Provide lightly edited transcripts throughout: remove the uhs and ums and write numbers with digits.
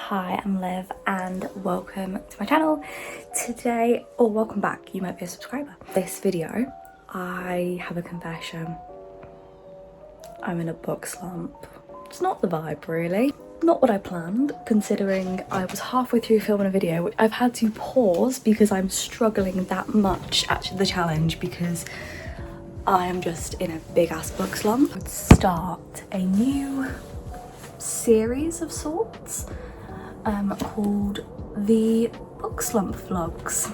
Hi, I'm Liv and welcome to my channel. Today, or welcome back, you might be a subscriber. This video, I have a confession. I'm in a book slump. It's not the vibe really. Not what I planned, considering I was halfway through filming a video, which I've had to pause because I'm struggling that much at the challenge because I am just in a big ass book slump. Let's start a new series of sorts called the Book Slump Vlogs.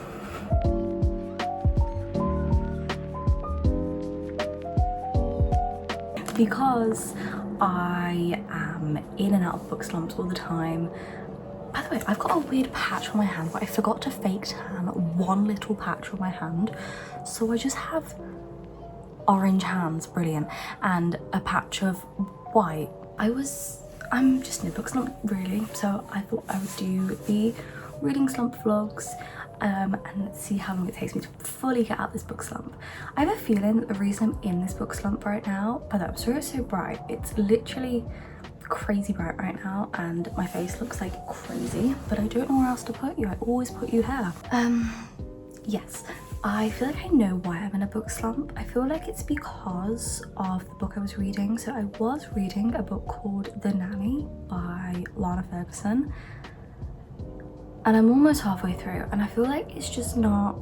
Because I am in and out of book slumps all the time. By the way, I've got a weird patch on my hand, but I forgot to fake tan one little patch on my hand, so I just have orange hands, brilliant, and a patch of white. I'm just in a book slump really, so I thought I would do the reading slump vlogs and see how long it takes me to fully get out this book slump. I have a feeling that the reason I'm in this book slump right now, by the way, I'm sorry it's so bright, it's literally crazy bright right now and my face looks like crazy, but I don't know where else to put you. I always put you here. Yes, I feel like I know why I'm in a book slump. I feel like it's because of the book I was reading. So I was reading a book called The Nanny by Lana Ferguson, and I'm almost halfway through and I feel like it's just not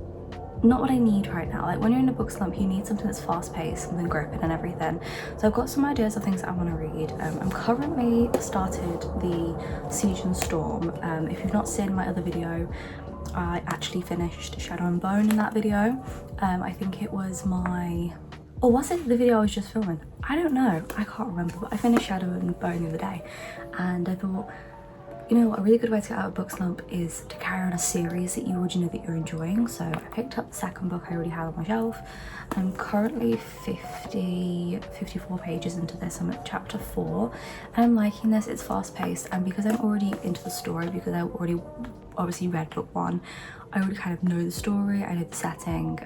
what I need right now. Like when you're in a book slump, you need something that's fast-paced, something gripping and everything. So I've got some ideas of things that I want to read. I'm currently started the Siege and Storm. If you've not seen my other video, I actually finished Shadow and Bone in that video. I think it was or was it the video I was just filming? I don't know, I can't remember, but I finished Shadow and Bone the other day and I thought, you know what, a really good way to get out of a book slump is to carry on a series that you already know that you're enjoying. So I picked up the second book I already had on my shelf. I'm currently 54 pages into this. I'm at chapter 4 and I'm liking this. It's fast paced, and because I'm already into the story, because I already obviously read book 1, I already kind of know the story, I know the setting,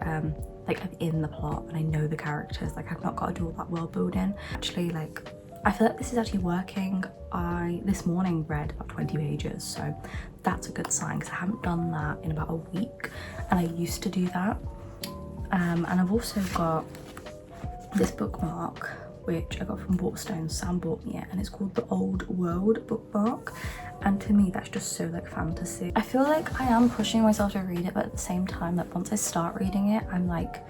like I'm in the plot and I know the characters. Like I've not got to do all that world building. Actually, like I feel like this is actually working. I this morning read about 20 pages, so that's a good sign because I haven't done that in about a week and I used to do that. And I've also got this bookmark which I got from Waterstones. Sam bought me it and it's called the Old World bookmark, and to me that's just so like fantasy. I feel like I am pushing myself to read it, but at the same time, like once I start reading it, I'm like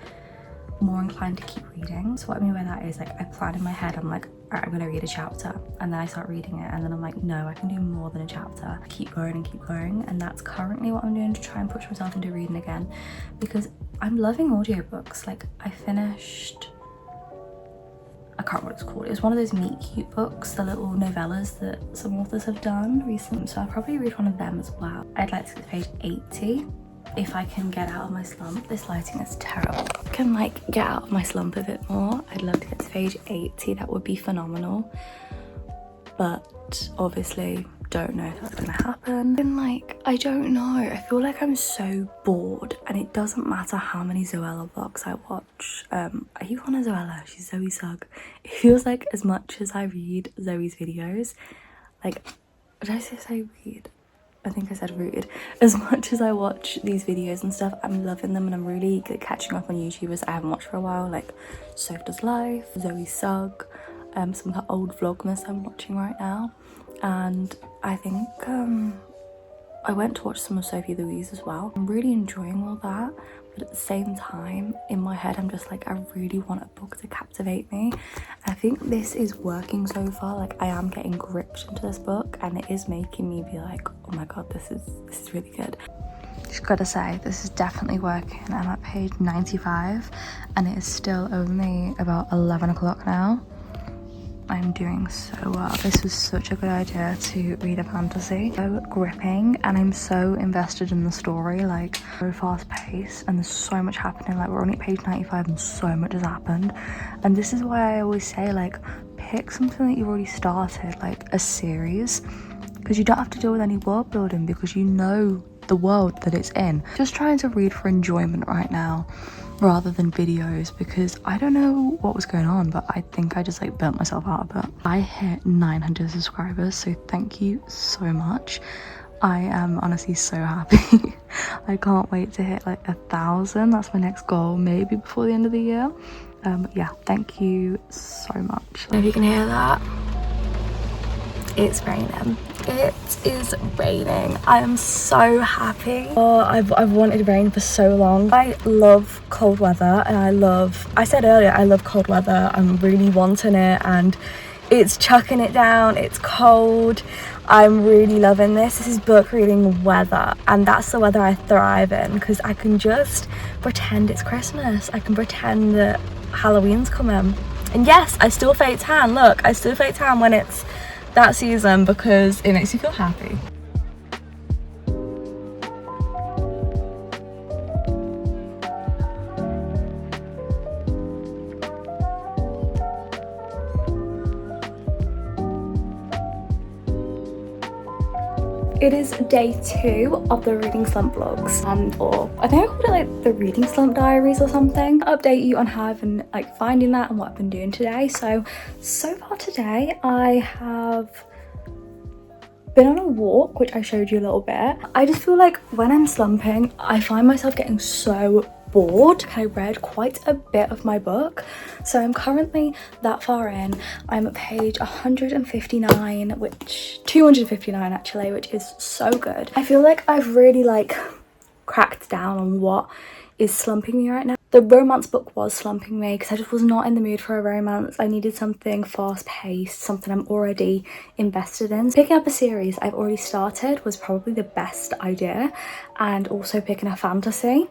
more inclined to keep reading. So what I mean by that is like I plan in my head, I'm like, all right, I'm gonna read a chapter, and then I start reading it and then I'm like, no, I can do more than a chapter. I keep going and keep going, and that's currently what I'm doing to try and push myself into reading again, because I'm loving audiobooks. Like I finished, I can't remember what it's called. It was one of those Meet Cute books, the little novellas that some authors have done recently. So I'll probably read one of them as well. I'd like to get to page 80 if I can get out of my slump. This lighting is terrible. If I can like get out of my slump a bit more, I'd love to get to page 80. That would be phenomenal. But obviously don't know if that's gonna happen. And like, I don't know. I feel like I'm so bored, and it doesn't matter how many Zoella vlogs I watch. I keep calling her Zoella, she's Zoe Sugg. It feels like as much as I read Zoe's videos, like, did I say read? I think I said read. As much as I watch these videos and stuff, I'm loving them and I'm really catching up on YouTubers I haven't watched for a while, like Soph Does Life, Zoe Sugg, some of her old Vlogmas I'm watching right now. And I think I went to watch some of Sophie Louise as well. I'm really enjoying all that, but at the same time, in my head, I'm just like, I really want a book to captivate me. I think this is working so far. Like I am getting gripped into this book and it is making me be like, oh my god, this is really good. Just gotta say, this is definitely working. I'm at page 95 and it is still only about 11 o'clock now. I'm doing so well. This was such a good idea to read a fantasy. So gripping, and I'm so invested in the story, like so fast paced, and there's so much happening. Like we're only at page 95 and so much has happened. And this is why I always say, like, pick something that you've already started, like a series, because you don't have to deal with any world building because you know the world that it's in. Just trying to read for enjoyment right now rather than videos, because I don't know what was going on, but I think I just like burnt myself out a bit. I hit 900 subscribers, so thank you so much. I am honestly so happy. I can't wait to hit like 1,000. That's my next goal, maybe before the end of the year. Yeah, thank you so much. If you can hear that, it's raining. It is raining. I am so happy. Oh, I've wanted rain for so long. I love cold weather, and I said earlier, I love cold weather. I'm really wanting it, and it's chucking it down. It's cold. I'm really loving this. This is book reading weather, and that's the weather I thrive in, because I can just pretend it's Christmas. I can pretend that Halloween's coming. And yes, I still fake tan. Look, I still fake tan when it's that season, because it makes you feel happy. It is day 2 of the Reading Slump vlogs, or I think I called it like the Reading Slump Diaries or something. I'll update you on how I've been like finding that and what I've been doing today. So far today I have been on a walk, which I showed you a little bit. I just feel like when I'm slumping, I find myself getting so bored. I read quite a bit of my book, so I'm currently that far in. I'm at page 159, which 259 actually, which is so good. I feel like I've really like cracked down on what is slumping me right now. The romance book was slumping me because I just was not in the mood for a romance. I needed something fast-paced, something I'm already invested in. Picking up a series I've already started was probably the best idea, and also picking a fantasy.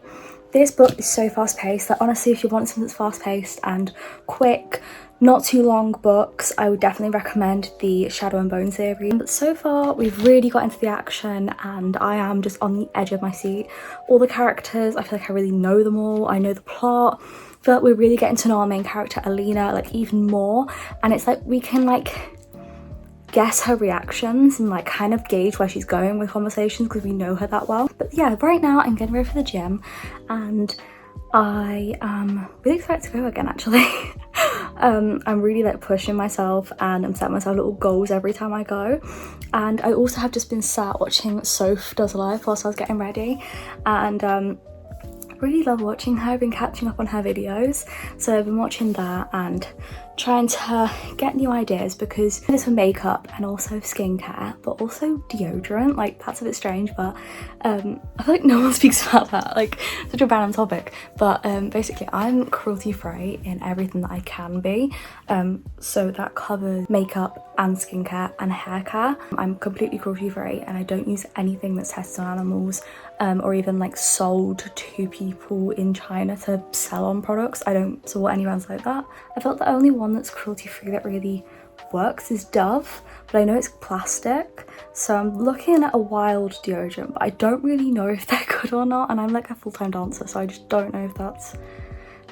This book is so fast-paced that honestly, if you want something that's fast-paced and quick, not too long books, I would definitely recommend the Shadow and Bone series. But so far, we've really got into the action, and I am just on the edge of my seat. All the characters, I feel like I really know them all. I know the plot. I feel like we're really getting to know our main character, Alina, like even more. And it's like we can like guess her reactions and like kind of gauge where she's going with conversations because we know her that well. But yeah, right now I'm getting ready for the gym, and I am really excited to go again actually. I'm really like pushing myself, and I'm setting myself little goals every time I go. And I also have just been sat watching Soph Does Life whilst I was getting ready, and really love watching her. I've been catching up on her videos, so I've been watching that and trying to get new ideas, because this for makeup and also skincare, but also deodorant. Like that's a bit strange, but I feel like no one speaks about that, like such a random topic. But basically I'm cruelty free in everything that I can be, so that covers makeup and skincare and hair care. I'm completely cruelty free, and I don't use anything that's tested on animals, or even like sold to people in China to sell on products. I don't support any brands like that. I felt the only one that's cruelty free that really works is Dove, but I know it's plastic, so I'm looking at a wild deodorant, but I don't really know if they're good or not, and I'm like a full-time dancer, so I just don't know if that's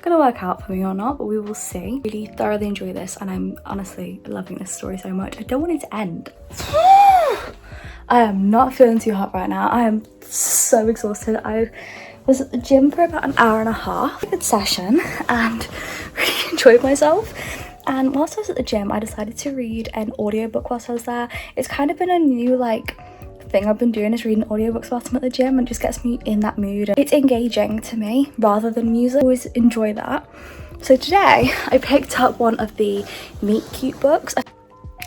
gonna work out for me or not, but we will see. Really thoroughly enjoy this, and I'm honestly loving this story so much. I don't want it to end. I am not feeling too hot right now. I am so exhausted. I was at the gym for about an hour and a half. Good session, and really enjoyed myself. And whilst I was at the gym, I decided to read an audiobook whilst I was there. It's kind of been a new like thing I've been doing, is reading audiobooks whilst I'm at the gym, and it just gets me in that mood. It's engaging to me rather than music. I always enjoy that. So today I picked up one of the Meet Cute books. I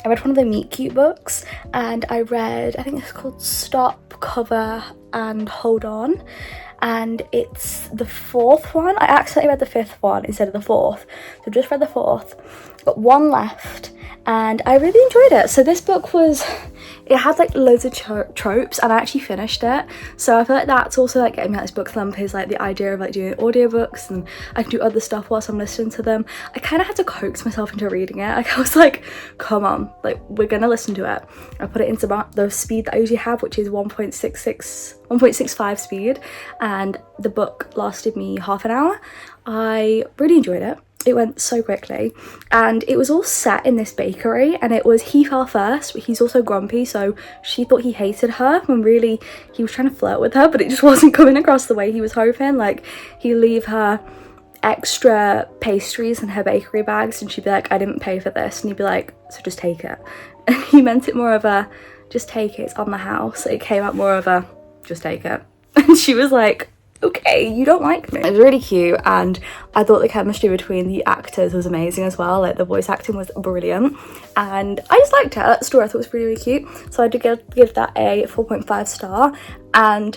read one of the Meet Cute books, and I read, I think it's called Stop, Cover and Hold On, and it's the 4th one. I accidentally read the 5th one instead of the 4th, so I've just read the 4th, got one left, and I really enjoyed it. So this book was, it had like loads of tropes, and I actually finished it, so I feel like that's also like getting me out this book slump, is like the idea of like doing audiobooks, and I can do other stuff whilst I'm listening to them. I kind of had to coax myself into reading it. Like I was like, come on, like we're gonna listen to it. I put it into the speed that I usually have, which is 1.65 speed, and the book lasted me half an hour. I really enjoyed it. It went so quickly, and it was all set in this bakery, and it was he fell first, but he's also grumpy, so she thought he hated her when really he was trying to flirt with her, but it just wasn't coming across the way he was hoping. Like, he'd leave her extra pastries in her bakery bags and she'd be like, I didn't pay for this, and he'd be like, so just take it. And he meant it more of a, just take it, it's on the house. It came out more of a, just take it. And she was like, okay, you don't like me. It was really cute, and I thought the chemistry between the actors was amazing as well. Like, the voice acting was brilliant, and I just liked it. That story I thought was really, really cute, so I did give that a 4.5 star. And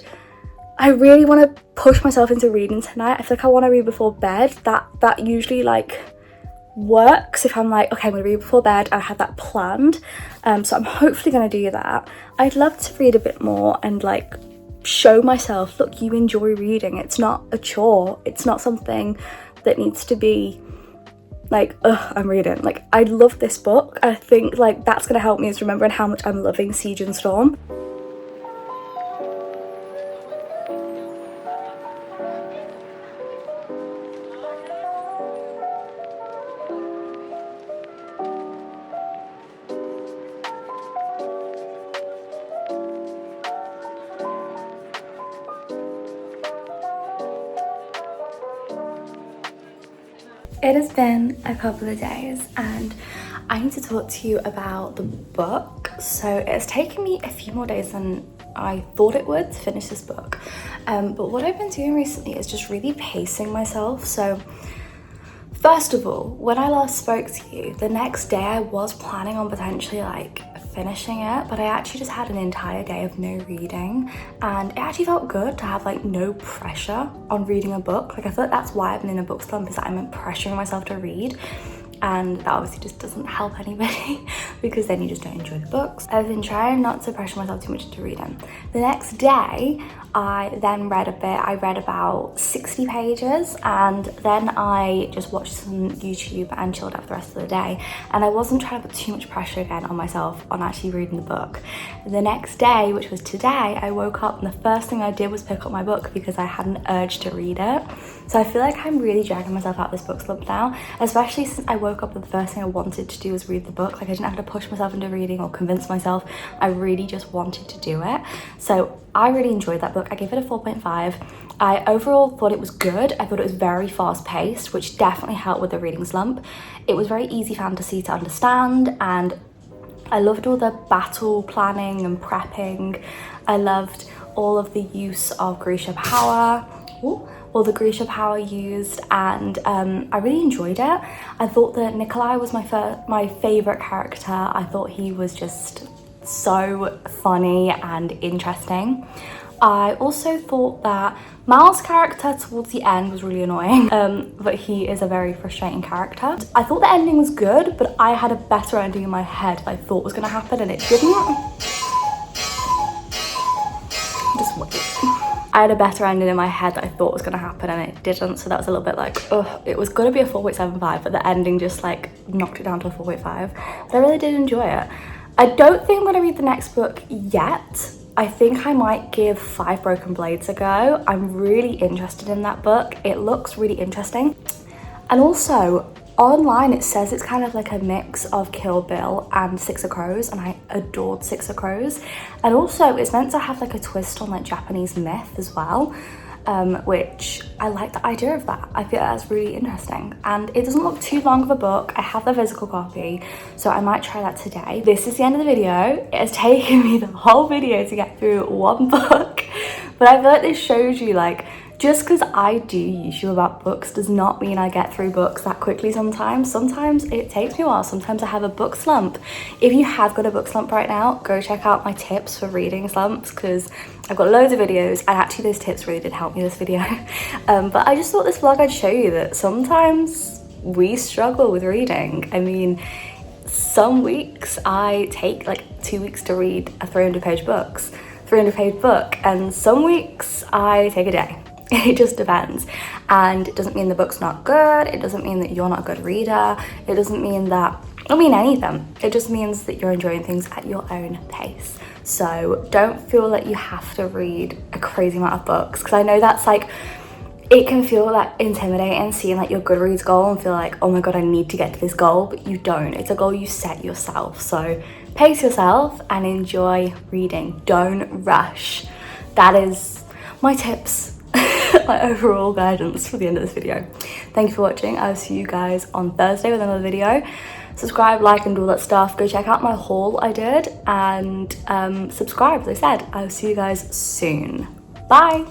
I really want to push myself into reading tonight. I feel like I want to read before bed. That usually like works if I'm like, okay, I'm gonna read before bed. I had that planned, so I'm hopefully gonna do that. I'd love to read a bit more and like show myself, look, you enjoy reading. It's not a chore. It's not something that needs to be like, ugh, I'm reading. Like, I love this book. I think like that's gonna help me is remembering how much I'm loving Siege and Storm. It has been a couple of days and I need to talk to you about the book. So it's taken me a few more days than I thought it would to finish this book. But what I've been doing recently is just really pacing myself. So first of all, when I last spoke to you, the next day I was planning on potentially like finishing it, but I actually just had an entire day of no reading, and it actually felt good to have like no pressure on reading a book. Like, I feel like that's why I've been in a book slump, is that I'm pressuring myself to read, and that obviously just doesn't help anybody because then you just don't enjoy the books. I've been trying not to pressure myself too much into reading. The next day I then read a bit. I read about 60 pages, and then I just watched some YouTube and chilled out for the rest of the day, and I wasn't trying to put too much pressure again on myself on actually reading the book. The next day, which was today, I woke up and the first thing I did was pick up my book because I had an urge to read it. So I feel like I'm really dragging myself out of this book slump now, especially since I woke up and the first thing I wanted to do was read the book. Like, I didn't have to push myself into reading or convince myself. I really just wanted to do it. So I really enjoyed that book. I gave it a 4.5. I overall thought it was good. I thought it was very fast paced, which definitely helped with the reading slump. It was very easy fantasy to understand, and I loved all the battle planning and prepping. I loved all of the use of Grisha power. All the Grisha power used, and I really enjoyed it. I thought that Nikolai was my favourite character. I thought he was just so funny and interesting. I also thought that Mal's character towards the end was really annoying, but he is a very frustrating character. I thought the ending was good, but I had a better ending in my head that I thought was going to happen, and it didn't. Just wait. I had a better ending in my head that I thought was going to happen, and it didn't, so that was a little bit like, ugh. It was going to be a 4.75, but the ending just like knocked it down to a 4.5. But I really did enjoy it. I don't think I'm going to read the next book yet. I think I might give 5 Broken Blades a go. I'm really interested in that book. It looks really interesting. And also, online it says it's kind of like a mix of Kill Bill and Six of Crows, and I adored Six of Crows. And also it's meant to have like a twist on like Japanese myth as well, which I like the idea of that. I feel that's really interesting, and it doesn't look too long of a book. I have the physical copy, so I might try that today. This is the end of the video. It has taken me the whole video to get through one book, but I feel like this shows you, like, just because I do YouTube about books does not mean I get through books that quickly sometimes. Sometimes it takes me a while. Sometimes I have a book slump. If you have got a book slump right now, go check out my tips for reading slumps, because I've got loads of videos, and actually those tips really did help me this video. But I just thought this vlog I'd show you that sometimes we struggle with reading. I mean, some weeks I take like 2 weeks to read a 300-page book, and some weeks I take a day. It just depends, and it doesn't mean the book's not good. It doesn't mean that you're not a good reader. It doesn't mean that, I mean anything. It just means that you're enjoying things at your own pace. So don't feel like you have to read a crazy amount of books, because I know that's like, it can feel like intimidating seeing like your Goodreads goal and feel like, oh my god, I need to get to this goal, but you don't. It's a goal you set yourself. So pace yourself and enjoy reading. Don't rush. That is my tips, my overall guidance for the end of this video. Thank you for watching. I'll see you guys on Thursday with another video. Subscribe, like, and do all that stuff. Go check out my haul I did, and subscribe, as I said. I'll see you guys soon. Bye.